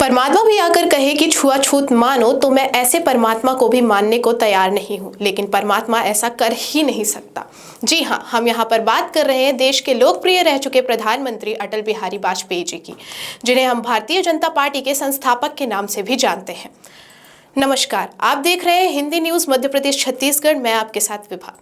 परमात्मा भी आकर कहे कि छुआछूत मानो तो मैं ऐसे परमात्मा को भी मानने को तैयार नहीं हूं, लेकिन परमात्मा ऐसा कर ही नहीं सकता। जी हां, हम यहां पर बात कर रहे हैं देश के लोकप्रिय रह चुके प्रधानमंत्री अटल बिहारी वाजपेयी जी की, जिन्हें हम भारतीय जनता पार्टी के संस्थापक के नाम से भी जानते हैं। नमस्कार, आप देख रहे हैं हिंदी न्यूज मध्य प्रदेश छत्तीसगढ़। मैं आपके साथ विभा।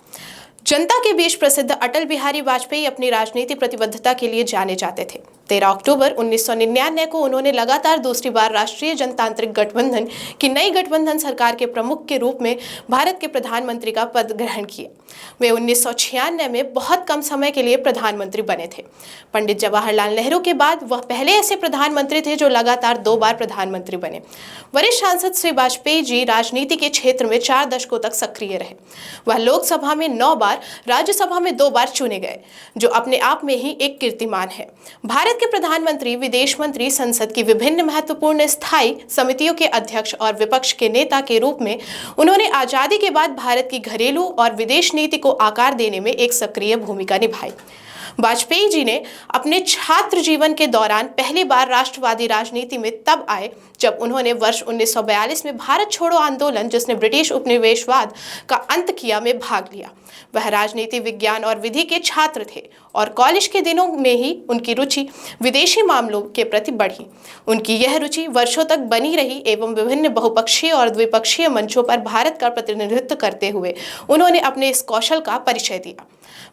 जनता के बीच प्रसिद्ध अटल बिहारी वाजपेयी अपनी राजनीतिक प्रतिबद्धता के लिए जाने जाते थे। 13 अक्टूबर 1999 को उन्होंने लगातार दूसरी बार राष्ट्रीय जनतांत्रिक गठबंधन की नई गठबंधन सरकार के प्रमुख के रूप में भारत के प्रधानमंत्री का पद ग्रहण किया। वे 1996 में बहुत कम समय के लिए प्रधानमंत्री बने थे। पंडित जवाहरलाल नेहरू के बाद वह पहले ऐसे प्रधानमंत्री थे जो लगातार 2 बार प्रधानमंत्री बने। वरिष्ठ सांसद श्री वाजपेयी जी राजनीति के क्षेत्र में 4 दशकों तक सक्रिय रहे। वह लोकसभा में 9 बार, राज्यसभा में 2 बार चुने गए, जो अपने आप में ही एक कीर्तिमान है। भारत के प्रधानमंत्री, विदेश मंत्री, संसद की विभिन्न महत्वपूर्ण स्थायी समितियों के अध्यक्ष और विपक्ष के नेता के रूप में उन्होंने आजादी के बाद भारत की घरेलू और विदेश नीति को आकार देने में एक सक्रिय भूमिका निभाई। वाजपेयी जी ने अपने छात्र जीवन के दौरान पहली बार राष्ट्रवादी राजनीति में तब आए जब उन्होंने वर्ष 1942 में भारत छोड़ो आंदोलन, जिसने ब्रिटिश उपनिवेशवाद का अंत किया, में भाग लिया। वह राजनीति विज्ञान और विधि के छात्र थे और कॉलेज के दिनों में ही उनकी रुचि विदेशी मामलों के प्रति बढ़ी। उनकी यह रुचि वर्षों तक बनी रही एवं विभिन्न बहुपक्षीय और द्विपक्षीय मंचों पर भारत का प्रतिनिधित्व करते हुए उन्होंने अपने इस कौशल का परिचय दिया।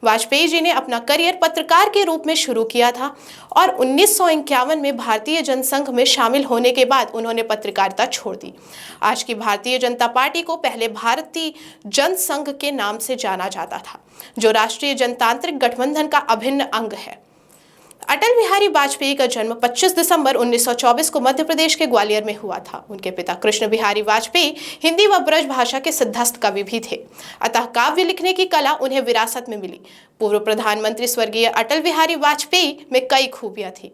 वाजपेयी जी ने अपना करियर पत्रकार के रूप में शुरू किया था और 1951 में भारतीय जनसंघ में शामिल होने के बाद उन्होंने पत्रकारिता छोड़ दी। आज की भारतीय जनता पार्टी को पहले भारतीय जनसंघ के नाम से जाना जाता था, जो राष्ट्रीय जनतांत्रिक गठबंधन का अभिन्न अंग है। अटल बिहारी वाजपेयी का जन्म 25 दिसंबर 1924 को मध्य प्रदेश के ग्वालियर में हुआ था। उनके पिता कृष्ण बिहारी वाजपेयी हिंदी व ब्रज भाषा के सिद्धस्त कवि भी थे, अतः काव्य लिखने की कला उन्हें विरासत में मिली। पूर्व प्रधानमंत्री स्वर्गीय अटल बिहारी वाजपेयी में कई खूबियां थी।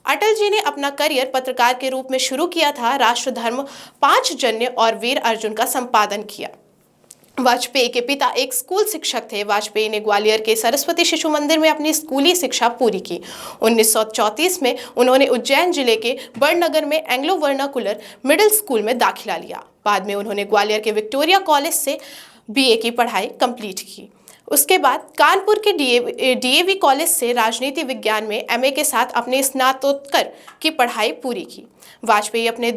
अटल जी ने अपना करियर पत्रकार के रूप में शुरू किया था। राष्ट्रधर्म, 5 जन्य और वीर अर्जुन का संपादन किया। वाजपेयी के पिता एक स्कूल शिक्षक थे। वाजपेयी ने ग्वालियर के सरस्वती शिशु मंदिर में अपनी स्कूली शिक्षा पूरी की। 1934 में उन्होंने उज्जैन जिले के बड़नगर में एंग्लो वर्नाकुलर मिडिल स्कूल में दाखिला लिया। बाद में उन्होंने ग्वालियर के विक्टोरिया कॉलेज से BA की पढ़ाई कंप्लीट की। उसके बाद कानपुर के DAV कॉलेज से राजनीति विज्ञान में MA के साथ अपने स्नातकोत्तर की पढ़ाई पूरी की। वाजपेयी अपने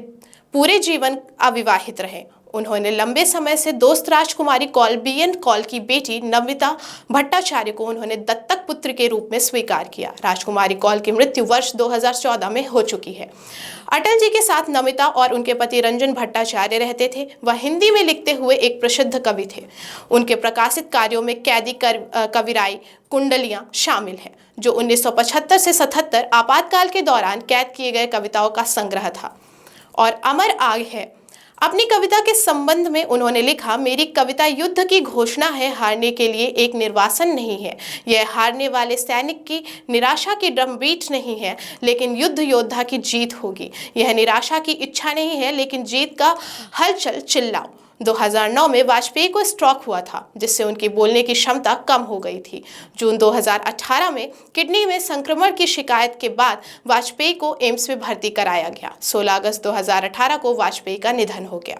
पूरे जीवन अविवाहित रहे। उन्होंने लंबे समय से दोस्त राजकुमारी कौल, BN कौल की बेटी नमिता भट्टाचार्य को उन्होंने दत्तक पुत्र के रूप में स्वीकार किया। राजकुमारी कौल की मृत्यु वर्ष 2014 में हो चुकी है। अटल जी के साथ नमिता और उनके पति रंजन भट्टाचार्य रहते थे। वह हिंदी में लिखते हुए एक प्रसिद्ध कवि थे। उनके प्रकाशित कार्यों में कैदी कविराई, कुंडलियां शामिल हैं, जो 1975 से 77 आपातकाल के दौरान कैद किए गए कविताओं का संग्रह था। और अमर आग है। अपनी कविता के संबंध में उन्होंने लिखा, मेरी कविता युद्ध की घोषणा है, हारने के लिए एक निर्वासन नहीं है। यह हारने वाले सैनिक की निराशा की ड्रमबीट नहीं है, लेकिन युद्ध योद्धा की जीत होगी। यह निराशा की इच्छा नहीं है, लेकिन जीत का हलचल चिल्लाओ। 2009 में वाजपेयी को स्ट्रोक हुआ था, जिससे उनकी बोलने की क्षमता कम हो गई थी। जून 2018 में किडनी में संक्रमण की शिकायत के बाद वाजपेयी को एम्स में भर्ती कराया गया। 16 अगस्त 2018 को वाजपेयी का निधन हो गया।